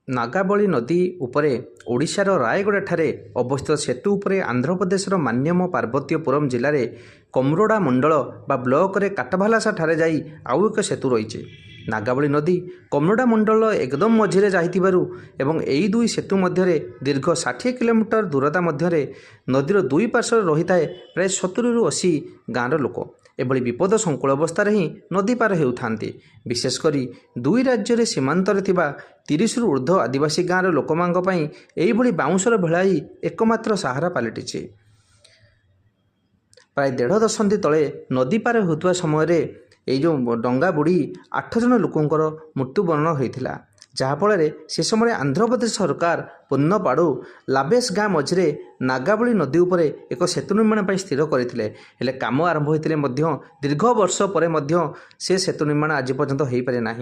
नागावली नदी उपरे ओडिशार रायगड़ा ठारे अवस्थित सेतु उपरे आंध्र प्रदेशर मान्यम पार्वतीपुरम जिले में कमरोड़ा मंडल बा ब्लॉक रे काटभालासा ठारे जाई आउ एक सेतु रही। नागावली नदी कमरोड़ा मंडल एकदम मझिरे जाइतिबारु एवं एई दुई सेतु मध्य दीर्घ 60 किलोमीटर दूरता मध्य नदीर दुई पार्श्व रही है प्राय 70 ରୁ 80 गाँव लोक। एभली विपद संकुल अवस्था ही नदी पार होउथांती। विशेषकर दुई राज्य सीमांतर थिबा 30 ରୁ ऊर्ध्व आदिवासी गाँव लोकमांक पई एइभली बाउंसर भेलाई एकमात्र सहारा पलटिछि। प्राय 1.5 दशंधि तले नदी पार होउथवा समय जो डंगा बुड़ी 8 जन लोकंकर मृत्युवरण होता, जहाँफल से समय आंध्र प्रदेश सरकार पुन्नपाड़ू लाबेस गाँ मझिरे नागावली नदी उपरे एक सेतु निर्माण पर स्थिर करते हेले काम आरंभ होते दीर्घ वर्ष पर से सेतु निर्माण आज पर्यंत हो पारे ना।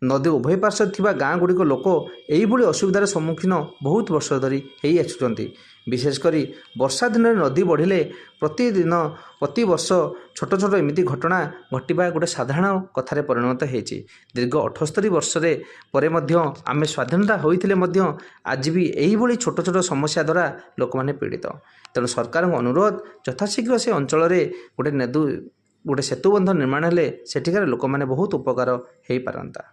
नदी उभय पार्श्व थिबा गाँ गुड़िक लोक यही असुविधार सम्मुखीन बहुत वर्ष धरी हो आसुचंती। विशेषकर वर्षा दिन नदी बढ़िले प्रतिदिन प्रति वर्ष छोट छोट एमती घटना घटवा गोटे साधारण कथार परिणत होती। दीर्घ 78 वर्ष पर आम स्वाधीनता होते आज भी यही छोट छोट समस्या द्वारा लोक मैंने पीड़ित। तेणु सरकार अनुरोध यथाशीघ्र से अंचल गोटे सेतुबंध निर्माण हेले सेठिकार लोक मैंने बहुत उपकार हो पारंता।